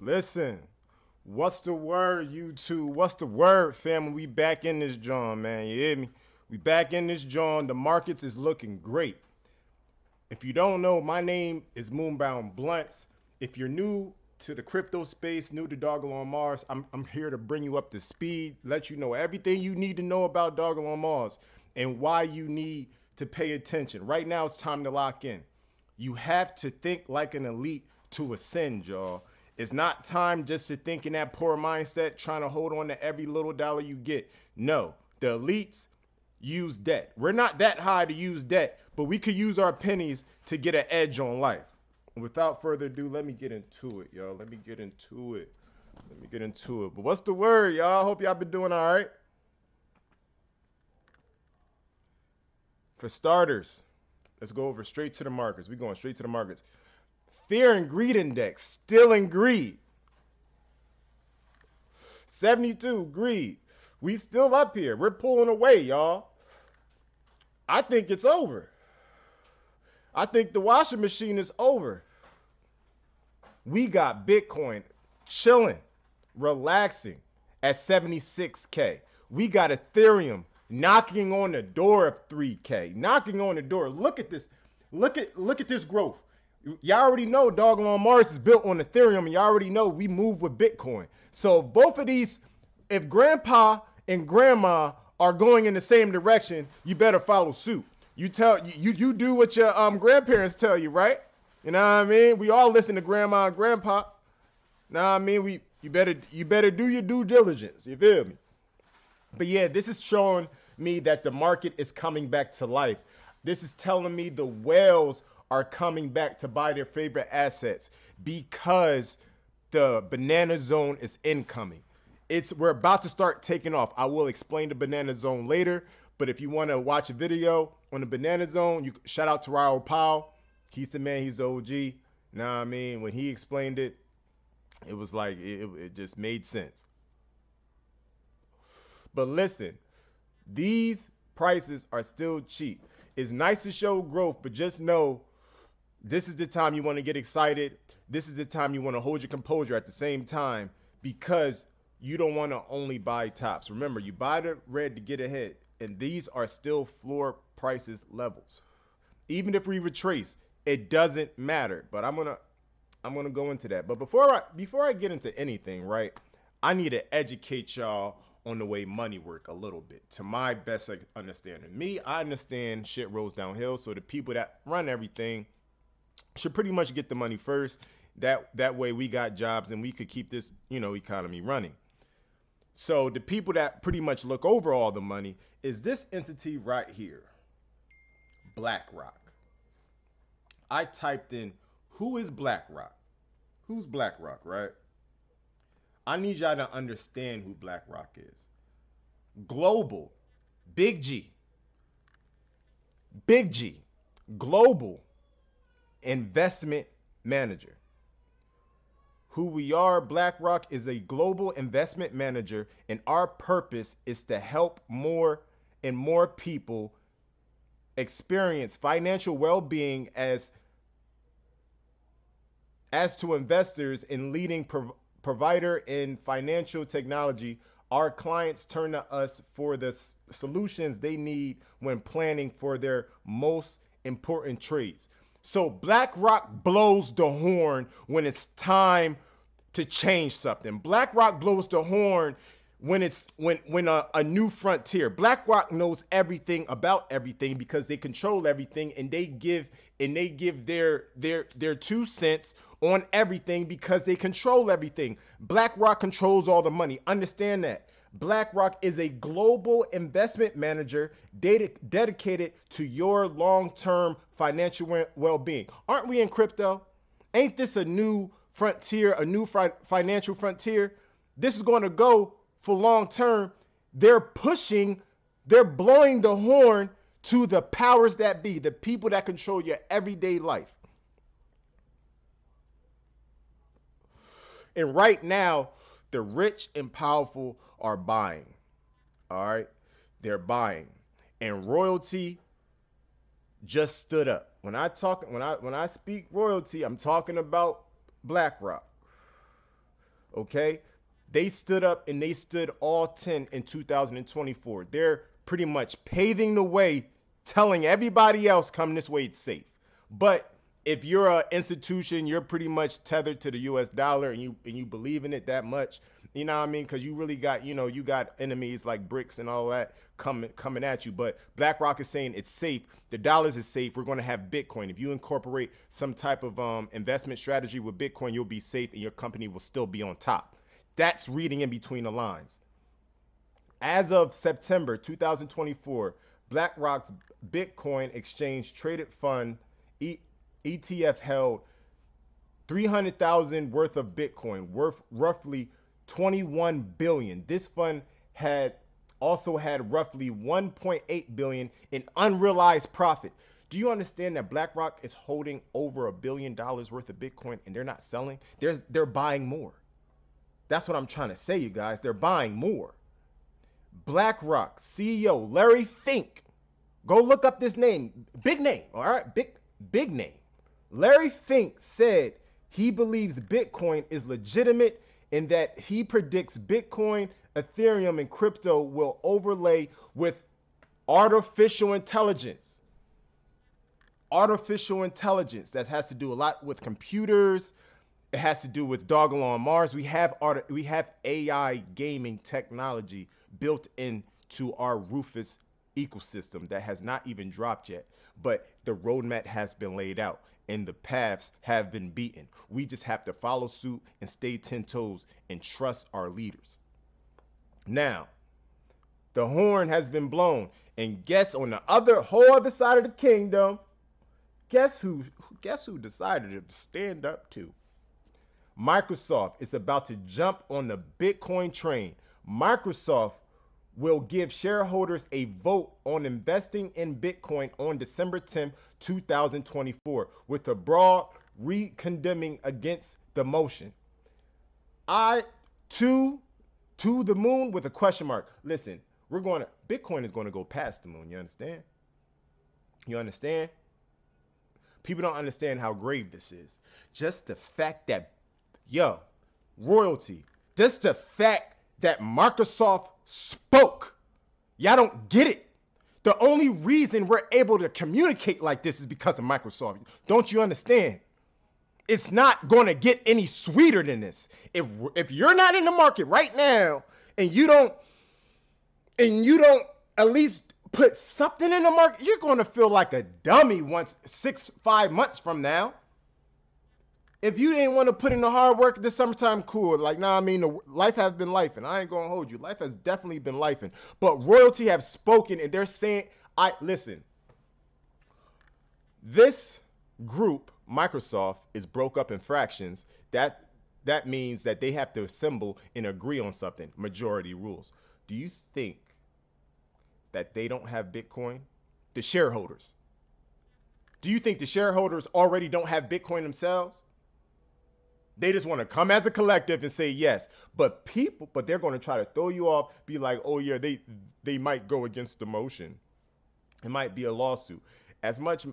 Listen, what's the word, YouTube? What's the word, family? We back in this John, man. You hear me? We back in this John. The markets is looking great. If you don't know, my name is Moonbound Blunts. If you're new to the crypto space, new to Dogelon Mars, I'm here to bring you up to speed, let you know everything you need to know about Dogelon Mars and why you need to pay attention. Right now, it's time to lock in. You have to think like an elite to ascend, y'all. It's not time just to think in that poor mindset, trying to hold on to every little dollar you get. No, the elites use debt. We're not that high to use debt, but we could use our pennies to get an edge on life. Without further ado, let me get into it, y'all. Let me get into it. But what's the word, y'all? Hope y'all been doing all right. For starters, let's go over straight to the markets. We're going straight to the markets. Fear and greed index, still in greed. 72, greed. We still up here. We're pulling away, y'all. I think it's over. I think the washing machine is over. We got Bitcoin chilling, relaxing at 76K. We got Ethereum knocking on the door of 3K. Knocking on the door. Look at this. Look at this growth. Y'all already know Dogelon Mars is built on Ethereum, and y'all already know we move with Bitcoin. So both of these, if grandpa and grandma are going in the same direction, you better follow suit. You do what your grandparents tell you, right? You know what I mean? We all listen to grandma and grandpa. Know what I mean? You better do your due diligence. You feel me? But yeah, this is showing me that the market is coming back to life. This is telling me the whales are coming back to buy their favorite assets because the banana zone is incoming. We're about to start taking off. I will explain the banana zone later, but if you want to watch a video on the banana zone, you shout out to Raul Powell. He's the man, he's the OG. You know what I mean? When he explained it, it was like it just made sense. But listen, these prices are still cheap. It's nice to show growth, but just know this is the time you want to get excited. This is the time you want to hold your composure at the same time, because you don't want to only buy tops. Remember, you buy the red to get ahead, and these are still floor prices levels. Even if we retrace, it doesn't matter. But I'm gonna go into that. But before I get into anything, right, I need to educate y'all on the way money work a little bit, to my best understanding. I understand shit rolls downhill, so the people that run everything should pretty much get the money first. That way we got jobs and we could keep this, economy running. So the people that pretty much look over all the money is this entity right here, BlackRock. I typed in, who is BlackRock? Who's BlackRock, right? I need y'all to understand who BlackRock is. Global, big G, global investment manager. Who we are, BlackRock is a global investment manager, and our purpose is to help more and more people experience financial well-being as to investors in leading provider in financial technology. Our clients turn to us for the solutions they need when planning for their most important trades. So BlackRock blows the horn when it's time to change something. BlackRock blows the horn when a new frontier. BlackRock knows everything about everything because they control everything, and they give their 2 cents on everything because they control everything. BlackRock controls all the money. Understand that. BlackRock is a global investment manager dedicated to your long-term financial well-being. Aren't we in crypto? Ain't this a new frontier, a new financial frontier? This is going to go for long-term. They're blowing the horn to the powers that be, the people that control your everyday life. And right now, the rich and powerful are buying. All right? They're buying. And royalty just stood up. When I speak royalty, I'm talking about BlackRock. Okay, they stood up and they stood all 10 in 2024. They're pretty much paving the way, telling everybody else, come this way, it's safe. But if you're an institution, you're pretty much tethered to the US dollar, and you believe in it that much, you know what I mean? Because you really got, you got enemies like BRICS and all that coming at you. But BlackRock is saying it's safe. The dollars is safe. We're going to have Bitcoin. If you incorporate some type of investment strategy with Bitcoin, you'll be safe and your company will still be on top. That's reading in between the lines. As of September 2024, BlackRock's Bitcoin exchange traded fund ETF held 300,000 worth of Bitcoin, worth roughly 21 billion. This fund had also had roughly 1.8 billion in unrealized profit. Do you understand that BlackRock is holding over $1 billion worth of Bitcoin and they're not selling? They're buying more. That's what I'm trying to say, you guys. They're buying more. BlackRock CEO Larry Fink. Go look up this name. Big name, all right? Big name. Larry Fink said he believes Bitcoin is legitimate and that he predicts Bitcoin, Ethereum, and crypto will overlay with artificial intelligence. Artificial intelligence that has to do a lot with computers. It has to do with Dogelon Mars. We have AI gaming technology built into our Rufus ecosystem that has not even dropped yet, but the roadmap has been laid out and the paths have been beaten. We just have to follow suit and stay 10 toes and trust our leaders. Now, the horn has been blown, and guess on the whole other side of the kingdom, guess who decided to stand up to? Microsoft is about to jump on the Bitcoin train. Microsoft will give shareholders a vote on investing in Bitcoin on December 10th, 2024, with a broad re-condemning against the motion. To the moon with a question mark. Listen, Bitcoin is going to go past the moon. You understand? You understand? People don't understand how grave this is. Just the fact that, royalty, just the fact that Microsoft spoke. Y'all don't get it. The only reason we're able to communicate like this is because of Microsoft. Don't you understand? It's not going to get any sweeter than this. If you're not in the market right now and you don't at least put something in the market, you're going to feel like a dummy once 5 months from now. If you didn't want to put in the hard work this summertime, cool. Like, I mean, life has been life, and I ain't going to hold you. Life has definitely been life. But royalty have spoken, and they're saying, listen, this group, Microsoft, is broke up in fractions. That means that they have to assemble and agree on something. Majority rules. Do you think that they don't have Bitcoin? The shareholders. Do you think the shareholders already don't have Bitcoin themselves? They just want to come as a collective and say yes. But they're going to try to throw you off, be like, oh yeah, they might go against the motion. It might be a lawsuit. As much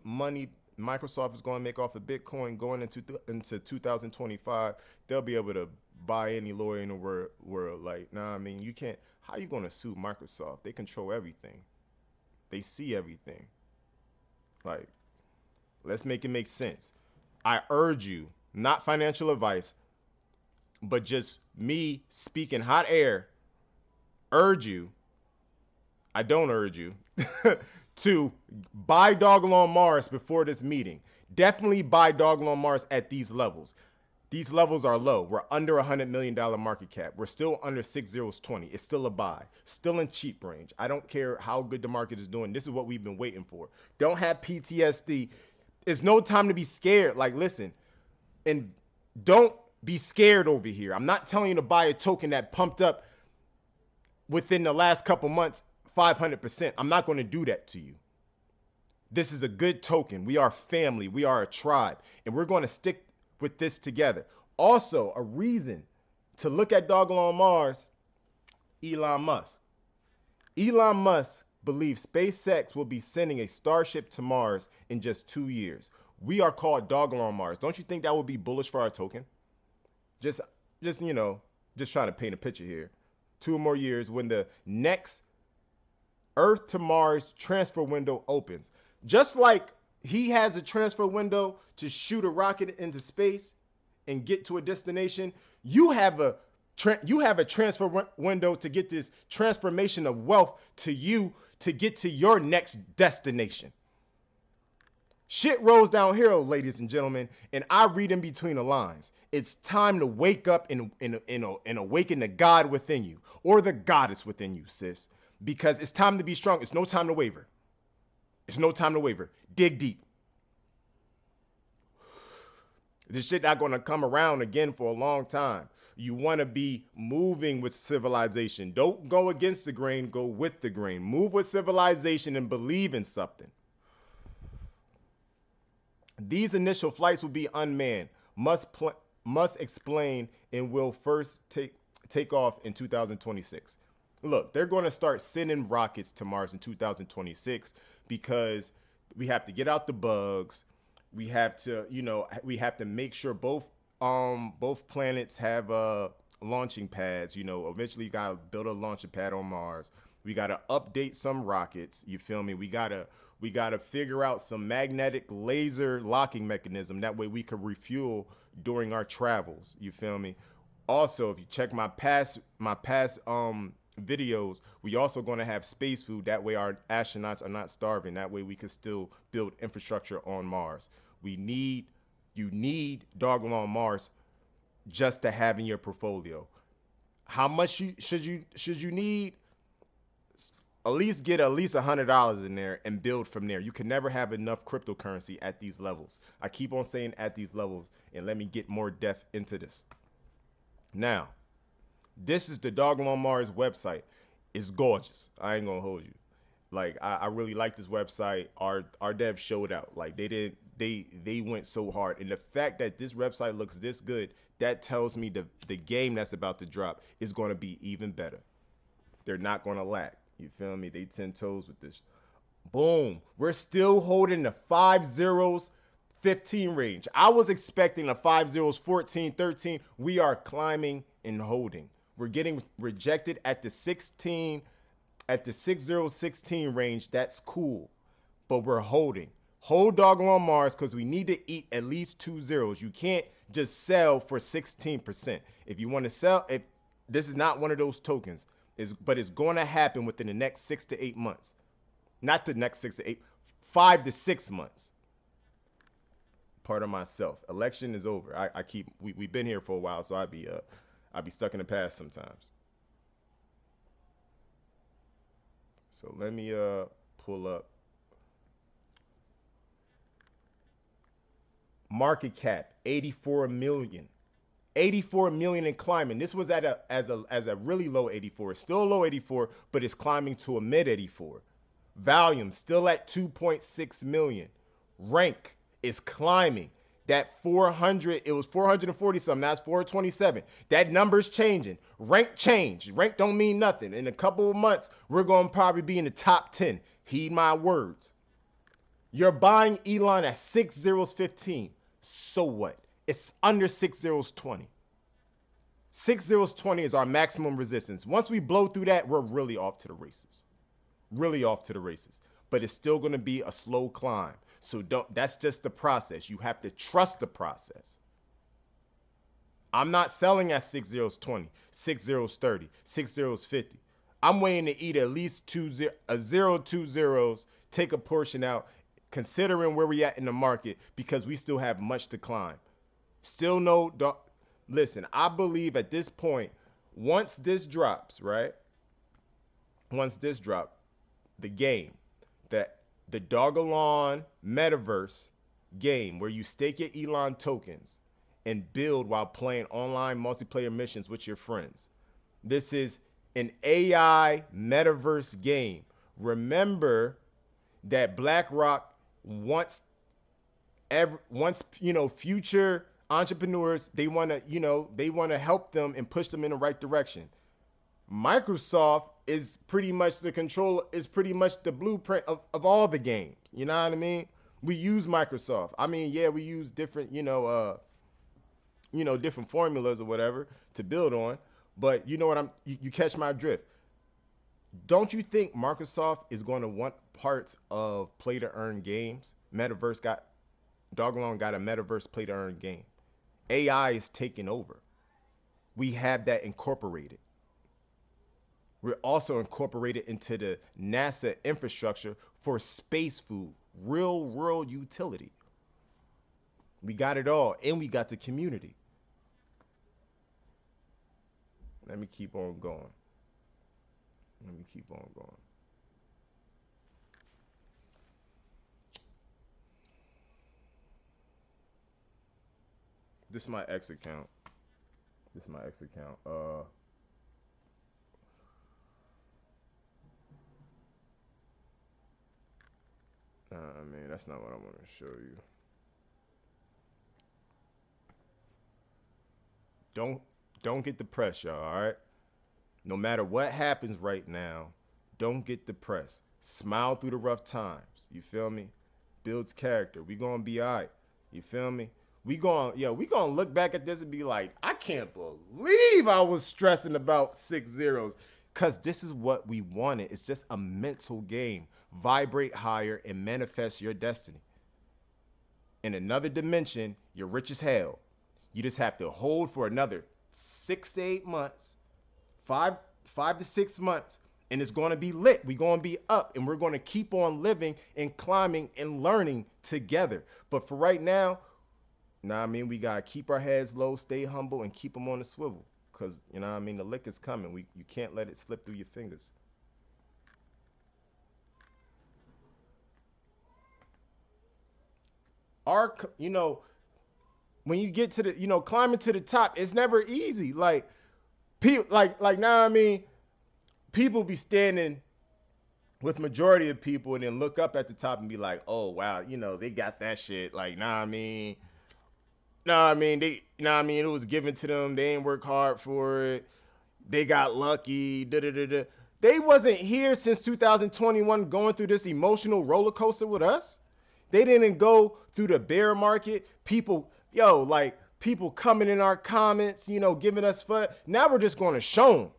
money Microsoft is going to make off of Bitcoin going into 2025, they'll be able to buy any lawyer in the world. Like, I mean, you can't. How you going to sue Microsoft? They control everything. They see everything. Like, let's make it make sense. I urge you, not financial advice, but just me speaking hot air, I don't urge you, to buy Dogelon Mars before this meeting. Definitely buy Dogelon Mars at these levels. These levels are low. We're under $100 million market cap. We're still under 6 zeros 20. It's still a buy. Still in cheap range. I don't care how good the market is doing. This is what we've been waiting for. Don't have PTSD. It's no time to be scared. Like, listen, and don't be scared over here. I'm not telling you to buy a token that pumped up within the last couple months 500%. I'm not going to do that to you. This is a good token. We are family. We are a tribe. And we're going to stick with this together. Also, a reason to look at Dogelon Mars, Elon Musk. Elon Musk believes SpaceX will be sending a Starship to Mars in just 2 years. We are called Dogelon Mars. Don't you think that would be bullish for our token? Just just, just trying to paint a picture here. 2 more years when the next Earth to Mars transfer window opens. Just like he has a transfer window to shoot a rocket into space and get to a destination, you have a transfer window to get this transformation of wealth to you to get to your next destination. Shit rolls downhill, ladies and gentlemen, and I read in between the lines. It's time to wake up and awaken the God within you, or the goddess within you, sis, because it's time to be strong. It's no time to waver. It's no time to waver. Dig deep. This shit not gonna come around again for a long time. You want to be moving with civilization. Don't go against the grain, go with the grain. Move with civilization and believe in something. These initial flights will be unmanned, must explain, and will first take off in 2026. Look, they're going to start sending rockets to Mars in 2026 because we have to get out the bugs. We have to, we have to make sure both planets have launching pads. Eventually you got to build a launching pad on Mars. We got to update some rockets. You feel me? We got to figure out some magnetic laser locking mechanism. That way we can refuel during our travels. You feel me? Also, if you check my past videos, we also going to have space food. That way our astronauts are not starving. That way we can still build infrastructure on Mars. You need Dogelon Mars just to have in your portfolio. How much should you need? At least get $100 in there and build from there. You can never have enough cryptocurrency at these levels. I keep on saying at these levels, and let me get more depth into this. Now, this is the Dogelon Mars website. It's gorgeous. I ain't gonna hold you. Like, I really like this website. Our devs showed out. Like, they went so hard. And the fact that this website looks this good, that tells me the game that's about to drop is gonna be even better. They're not gonna lack. You feel me? They 10 toes with this. Boom. We're still holding the 5 zeros 15 range. I was expecting the 5 zeros 14, 13. We are climbing and holding. We're getting rejected at the 16, at the 6016 range. That's cool. But we're holding. Hold Dogelon Mars because we need to eat at least 2 zeros. You can't just sell for 16%. If you want to sell, if this is not one of those tokens. But it's going to happen within the next 6 to 8 months. Not the next 6 to 8, 5 to 6 months. Part of myself. Election is over. We've been here for a while, so I'd be stuck in the past sometimes. So let me pull up market cap 84 million. 84 million and climbing. This was at a really low 84. It's still a low 84, but it's climbing to a mid 84. Volume still at 2.6 million. Rank is climbing. That 400, it was 440 something. Now it's 427. That number's changing. Rank changed. Rank don't mean nothing. In a couple of months, we're going to probably be in the top 10. Heed my words. You're buying Elon at 6 zeros 15. So what? It's under 6 zeros 20. 6 zeros 20 is our maximum resistance. Once we blow through that, we're really off to the races. Really off to the races. But it's still going to be a slow climb. So that's just the process. You have to trust the process. I'm not selling at 6 zeros 20, 6 zeros 30, 6 zeros 50. I'm waiting to eat at least 2 zeros, take a portion out, considering where we at in the market, because we still have much to climb. Still listen, I believe at this point, once this drops, right? Once this drop, the game, the Dogelon Metaverse game where you stake your Elon tokens and build while playing online multiplayer missions with your friends. This is an AI Metaverse game. Remember that BlackRock wants future entrepreneurs, they want to help them and push them in the right direction. Microsoft is pretty much the blueprint of all the games. You know what I mean? We use Microsoft. I mean, yeah, we use different, different formulas or whatever to build on. But you know what you catch my drift. Don't you think Microsoft is going to want parts of play to earn games? Dogelon got a metaverse play to earn game. AI is taking over. We have that incorporated. We're also incorporated into the NASA infrastructure for space food, real world utility. We got it all, and we got the community. Let me keep on going. Let me keep on going. This is my X account. This is my X account. I mean, that's not what I want to show you. Don't get depressed, y'all, all right? No matter what happens right now, don't get depressed. Smile through the rough times. You feel me? Builds character. We gonna be all right. You feel me? We gonna look back at this and be like, I can't believe I was stressing about 6 zeros. Cause this is what we wanted. It's just a mental game. Vibrate higher and manifest your destiny. In another dimension, you're rich as hell. You just have to hold for another 6 to 8 months, five to 6 months, and it's going to be lit. We're going to be up, and we're going to keep on living and climbing and learning together. But for right now, we got to keep our heads low, stay humble, and keep them on the swivel. Because, the lick is coming. You can't let it slip through your fingers. When you get to the, climbing to the top, it's never easy. Like, people, people be standing with majority of people and then look up at the top and be like, oh, wow, they got that shit. Like, they, it was given to them. They ain't work hard for it. They got lucky. Da da da da. They wasn't here since 2021 going through this emotional roller coaster with us. They didn't go through the bear market. People coming in our comments, giving us fun. Now we're just going to show them.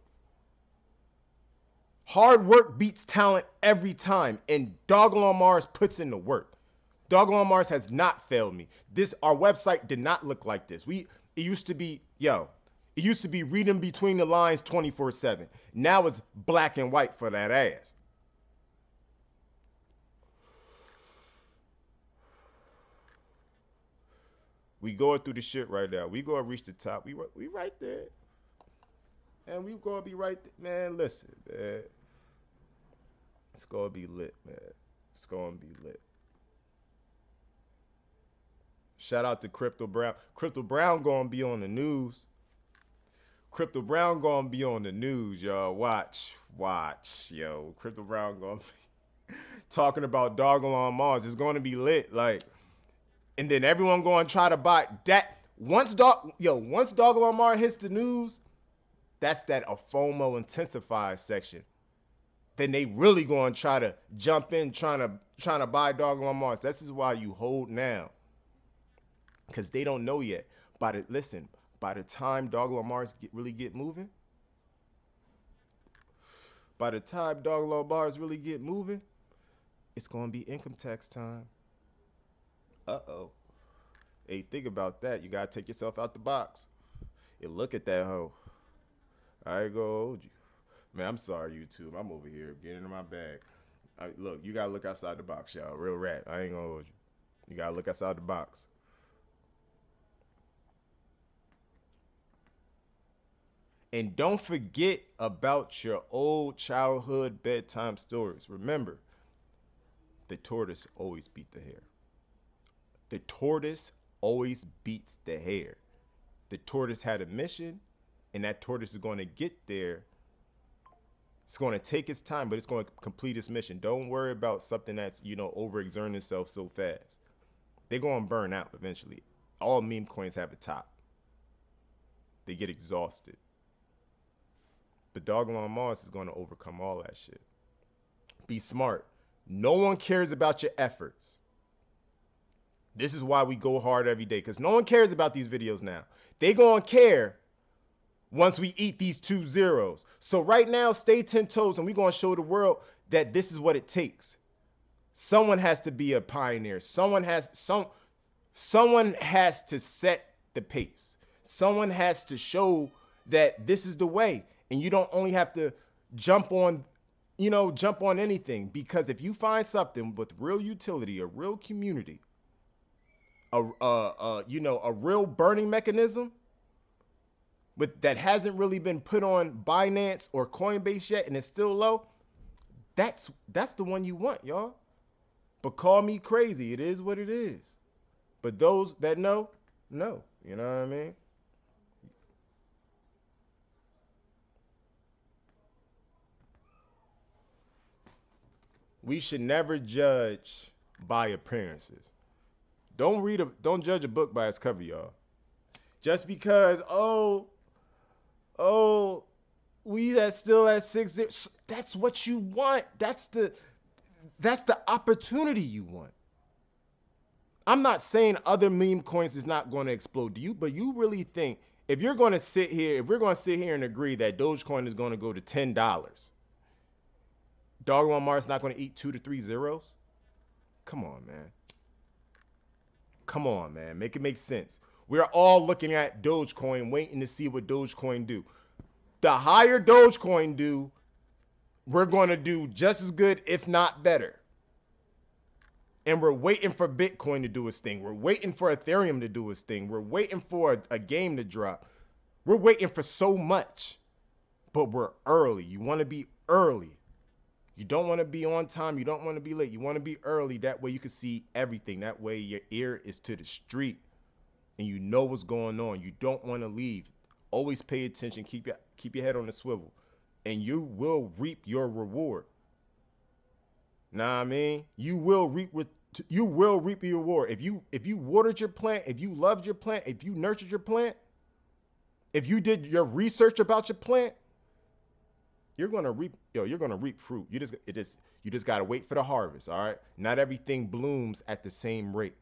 Hard work beats talent every time, and Dogelon Mars puts in the work. Dogelon Mars has not failed me. Our website did not look like this. It used to be reading between the lines 24/7. Now it's black and white for that ass. We going through the shit right now. We gonna reach the top. We right there, and we gonna be right there. Man, listen, man. It's gonna be lit, man. It's gonna be lit. Shout out to Crypto Brown. Crypto Brown gonna be on the news. Crypto Brown gonna be on the news, y'all. Watch, yo. Crypto Brown gonna be talking about Dogelon Mars. It's gonna be lit, like. And then everyone going to try to buy that. Once Dogelon Mars hits the news, that's that a FOMO intensified section. Then they really going to try to jump in trying to buy Dogelon Mars. This is why you hold now. Because they don't know yet. By the time Dogelon Mars really get moving, it's going to be income tax time. Uh-oh. Hey, think about that. You gotta take yourself out the box. And look at that hoe. I ain't gonna hold you. Man, I'm sorry, YouTube. I'm over here getting in my bag. Look, you gotta look outside the box, y'all. Real rat. I ain't gonna hold you. You gotta look outside the box. And don't forget about your old childhood bedtime stories. Remember, the tortoise always beat the hare. The tortoise always beats the hare. The tortoise had a mission, and that tortoise is going to get there. It's going to take its time, but it's going to complete its mission. Don't worry about something that's, overexerting itself so fast. They're going to burn out eventually. All meme coins have a top. They get exhausted. But Dogelon Mars is going to overcome all that shit. Be smart. No one cares about your efforts. This is why we go hard every day, because no one cares about these videos now. They gonna care once we eat these 2 zeros. So right now, stay 10 toes, and we gonna show the world that this is what it takes. Someone has to be a pioneer. Someone has to set the pace. Someone has to show that this is the way. And you don't only have to jump on anything, because if you find something with real utility, a real community, a real burning mechanism that hasn't really been put on Binance or Coinbase yet, and it's still low, that's the one you want, y'all. But call me crazy. It is what it is. But those that know. You know what I mean? We should never judge by appearances. Don't judge a book by its cover, y'all. Just because, we that still at 6. That's what you want. That's the opportunity you want. I'm not saying other meme coins is not going to explode to you, but you really think if we're going to sit here and agree that Dogecoin is going to go to $10, Dogelon Mars not going to eat 2 to 3 zeros? Come on, man. Come on, man. Make it make sense. We're all looking at Dogecoin, waiting to see what Dogecoin do. The higher Dogecoin do, we're going to do just as good, if not better. And we're waiting for Bitcoin to do its thing. We're waiting for Ethereum to do its thing. We're waiting for a game to drop. We're waiting for so much, but we're early. You want to be early. You don't want to be on time. You don't want to be late. You want to be early. That way you can see everything. That way your ear is to the street and you know what's going on. You don't want to leave. Always pay attention. Keep your head on the swivel, and you will reap your reward. Nah, I mean, you will reap your reward. If you watered your plant, if you loved your plant, if you nurtured your plant, if you did your research about your plant, you're gonna reap fruit. You just gotta wait for the harvest. All right. Not everything blooms at the same rate.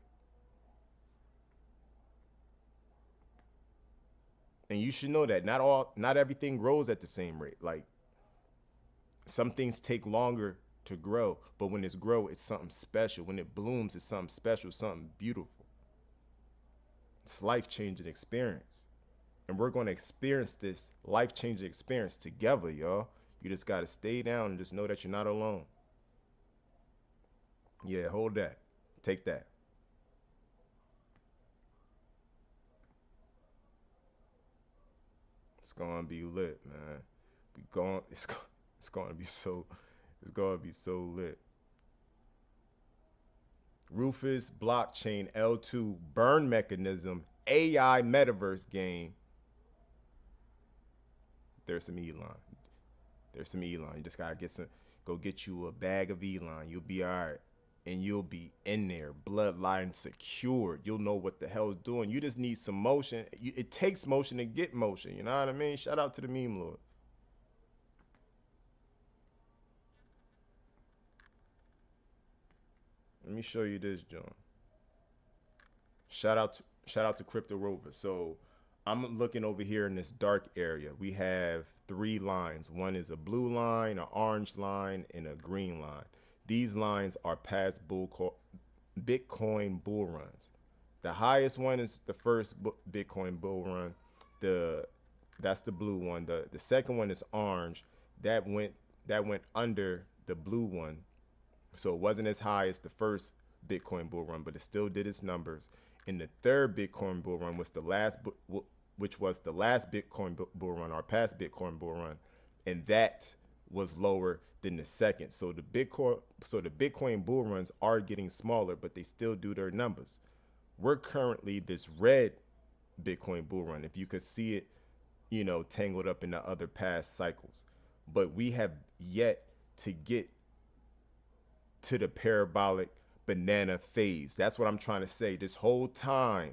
And you should know that not everything grows at the same rate. Like, some things take longer to grow, but when it's it's something special. When it blooms, it's something special, something beautiful. It's life-changing experience. And we're going to experience this life-changing experience together, y'all. You just got to stay down and just know that you're not alone. Yeah, hold that. Take that. It's going to be lit, man. It's going to be so lit. Rufus blockchain L2 burn mechanism AI metaverse game. There's some Elon. You just gotta go get you a bag of Elon. You'll be all right. And you'll be in there, bloodline secured. You'll know what the hell's doing. You just need some motion. It takes motion to get motion. You know what I mean? Shout out to the meme lord. Let me show you this, John. Shout out to Crypto Rover. So I'm looking over here in this dark area. We have 3 lines. One is a blue line, an orange line, and a green line. These lines are past Bitcoin bull runs. The highest one is the first Bitcoin bull run. That's the blue one. The second one is orange. That went under the blue one. So it wasn't as high as the first Bitcoin bull run, but it still did its numbers. And the third Bitcoin bull run was which was the last Bitcoin bull run, our past Bitcoin bull run, and that was lower than the second. So the Bitcoin bull runs are getting smaller, but they still do their numbers. We're currently this red Bitcoin bull run, if you could see it, tangled up in the other past cycles. But we have yet to get to the parabolic banana phase. That's what I'm trying to say. This whole time,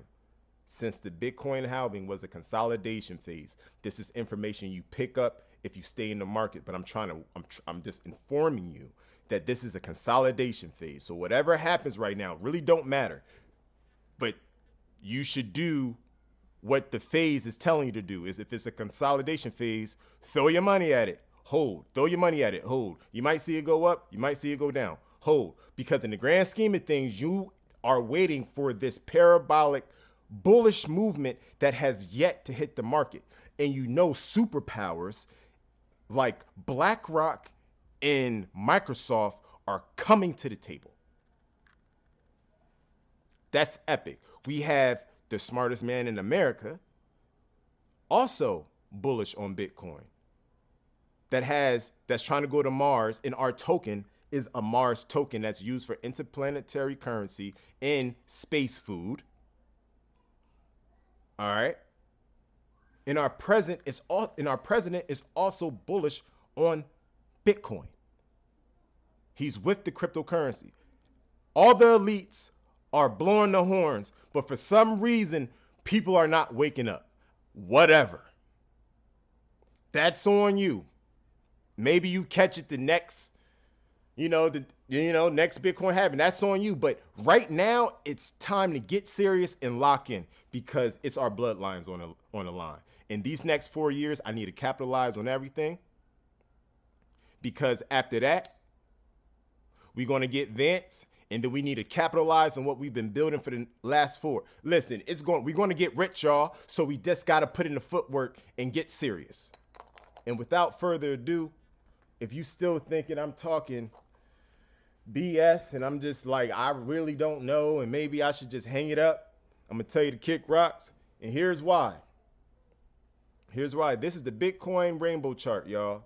since the Bitcoin halving was a consolidation phase. This is information you pick up if you stay in the market, but I'm just informing you that this is a consolidation phase. So whatever happens right now really don't matter. But you should do what the phase is telling you to do. Is if it's a consolidation phase, throw your money at it, hold. Throw your money at it, hold. You might see it go up, you might see it go down, hold. Because in the grand scheme of things, you are waiting for this parabolic bullish movement that has yet to hit the market. And you know superpowers like BlackRock and Microsoft are coming to the table. That's epic. We have the smartest man in America also bullish on Bitcoin. That's trying to go to Mars, and our token is a Mars token that's used for interplanetary currency and space food. All right. And our president is also bullish on Bitcoin. He's with the cryptocurrency. All the elites are blowing the horns, but for some reason, people are not waking up. Whatever. That's on you. Maybe you catch it the next, next Bitcoin halving. That's on you. But right now, it's time to get serious and lock in because it's our bloodlines on the line. In these next 4 years, I need to capitalize on everything because after that, we're going to get Vance, and then we need to capitalize on what we've been building for the last 4. Listen, we're going to get rich, y'all, so we just got to put in the footwork and get serious. And without further ado, if you still thinking I'm talking BS and I'm just like, I really don't know, and maybe I should just hang it up, I'm going to tell you to kick rocks, and here's why. Here's why. This is the Bitcoin rainbow chart, y'all.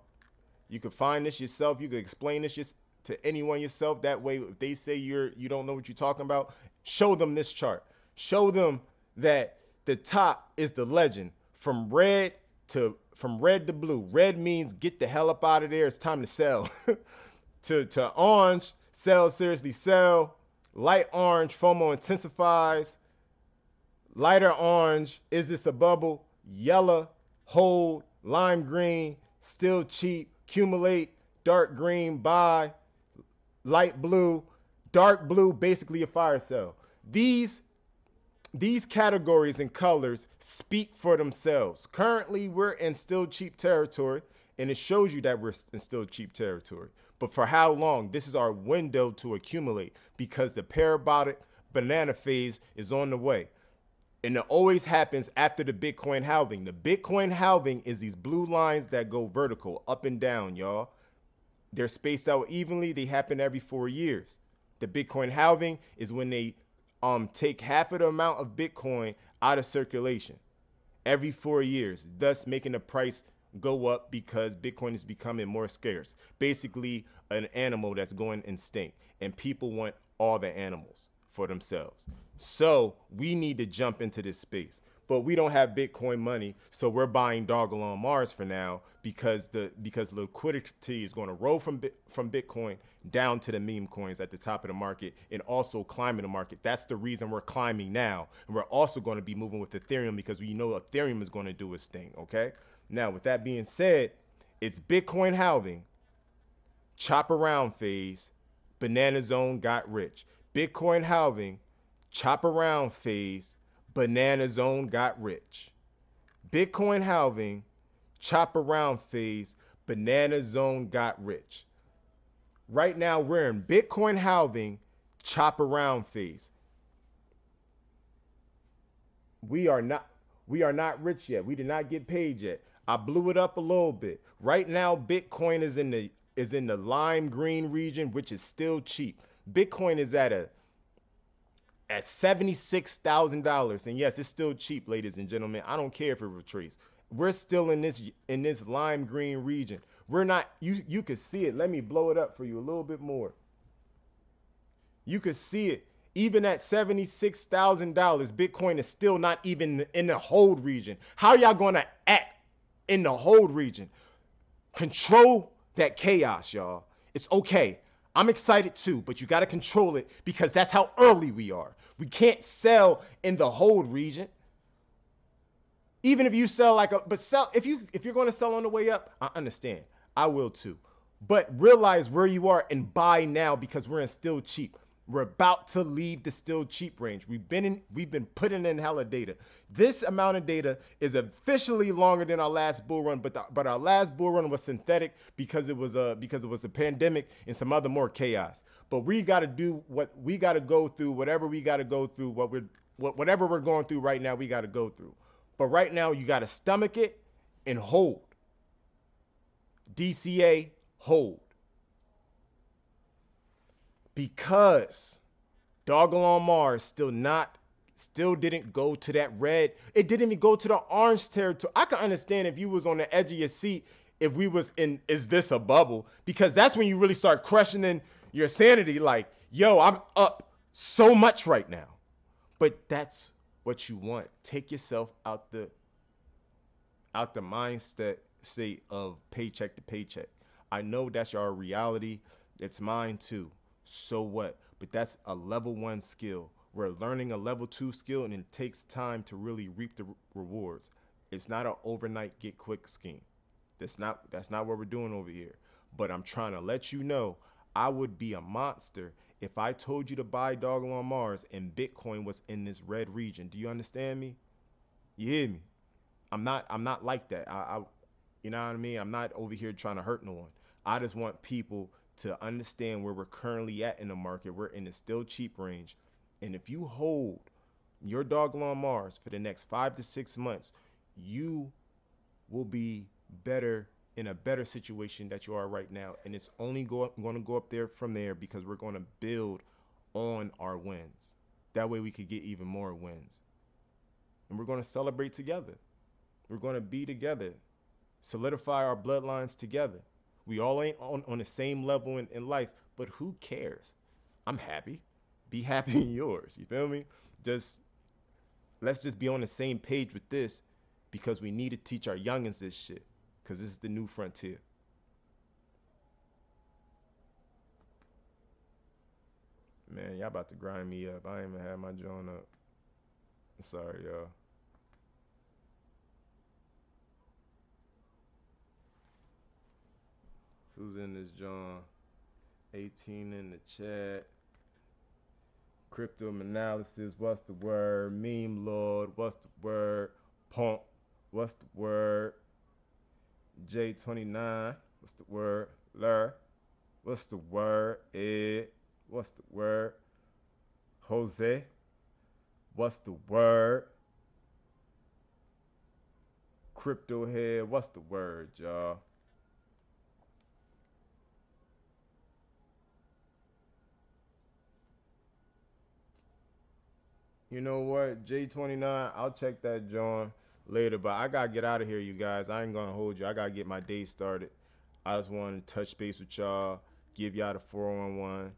You can find this yourself. You can explain this to anyone yourself. That way, if they say you don't know what you're talking about, show them this chart. Show them that the top is the legend from red to blue. Red means get the hell up out of there. It's time to sell. to orange, sell, seriously sell. Light orange, FOMO intensifies. Lighter orange, is this a bubble? Yellow, hold. Lime green, still cheap. Accumulate. Dark green, buy. Light blue. Dark blue, basically a fire sale. These categories and colors speak for themselves. Currently, we're in still cheap territory, and it shows you that we're in still cheap territory. But for how long? This is our window to accumulate because the parabolic banana phase is on the way. And it always happens after the Bitcoin halving. The Bitcoin halving is these blue lines that go vertical, up and down, y'all. They're spaced out evenly. They happen every 4 years. The Bitcoin halving is when they take half of the amount of Bitcoin out of circulation every 4 years, thus making the price go up because Bitcoin is becoming more scarce. Basically, an animal that's going extinct, and people want all the animals for themselves. So we need to jump into this space. But we don't have Bitcoin money, so we're buying Dogelon Mars for now because liquidity is going to roll from Bitcoin down to the meme coins at the top of the market and also climbing the market. That's the reason we're climbing now. And we're also going to be moving with Ethereum because we know Ethereum is going to do its thing, okay? Now, with that being said, it's Bitcoin halving, chop around phase, banana zone got rich. Bitcoin halving, chop around phase, banana zone got rich. Bitcoin halving, chop around phase, banana zone got rich. Right now we're in Bitcoin halving, chop around phase. We are not rich yet. We did not get paid yet. I blew it up a little bit. Right now Bitcoin is in the lime green region, which is still cheap. Bitcoin is at $76,000, and yes, it's still cheap, ladies and gentlemen. I don't care if it retraces. We're still in this lime green region. We're not. You can see it. Let me blow it up for you a little bit more. You can see it. Even at $76,000, Bitcoin is still not even in the hold region. How y'all gonna act in the hold region? Control that chaos, y'all. It's okay. I'm excited too, but you got to control it because that's how early we are. We can't sell in the hold region. Even if you sell if you're going to sell on the way up, I understand. I will too. But realize where you are and buy now because we're in still cheap. We're about to leave the still cheap range. We've been putting in hella data. This amount of data is officially longer than our last bull run, but our last bull run was synthetic because it was a pandemic and some other more chaos. But we got to do what we got to go through, whatever we got to go through, whatever we're going through right now, we got to go through. But right now, you got to stomach it and hold. DCA, hold. Because Dogelon Mars still didn't go to that red. It didn't even go to the orange territory. I can understand if you was on the edge of your seat, if we was in, is this a bubble? Because that's when you really start questioning your sanity. Like, yo, I'm up so much right now. But that's what you want. Take yourself out the mindset state of paycheck to paycheck. I know that's your reality. It's mine too. So what? But that's a level 1 skill. We're learning a level 2 skill, and it takes time to really reap the rewards. It's not an overnight get quick scheme. That's not what we're doing over here. But I'm trying to let you know, I would be a monster if I told you to buy Dogelon Mars and Bitcoin was in this red region. Do you understand me? You hear me? I'm not like that. You know what I mean? I'm not over here trying to hurt no one. I just want people to understand where we're currently at in the market. We're in the still cheap range. And if you hold your Dogelon Mars for the next 5 to 6 months, you will be better in a better situation that you are right now. And it's only going to go up there from there because we're going to build on our wins. That way we could get even more wins. And we're going to celebrate together. We're going to be together, solidify our bloodlines together. We all ain't on the same level in life, but who cares? I'm happy. Be happy in yours. You feel me? Let's just be on the same page with this because we need to teach our youngins this shit because this is the new frontier. Man, y'all about to grind me up. I ain't even had my joint up. Sorry, y'all. Who's in this joint? 18 in the chat. Crypto analysis, what's the word? Meme Lord, what's the word? Pump, what's the word? J29, what's the word? Lur, what's the word? Ed, what's the word? Jose, what's the word? Crypto head, what's the word, y'all? You know what, J29, I'll check that John later, but I gotta get out of here, you guys. I ain't gonna hold you. I gotta get my day started. I just wanted to touch base with y'all, give y'all the 411,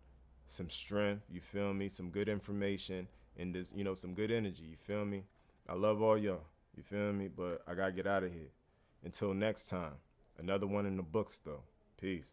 some strength, you feel me, some good information, and this, some good energy, you feel me. I love all y'all, you feel me, but I gotta get out of here. Until next time, another one in the books though. Peace.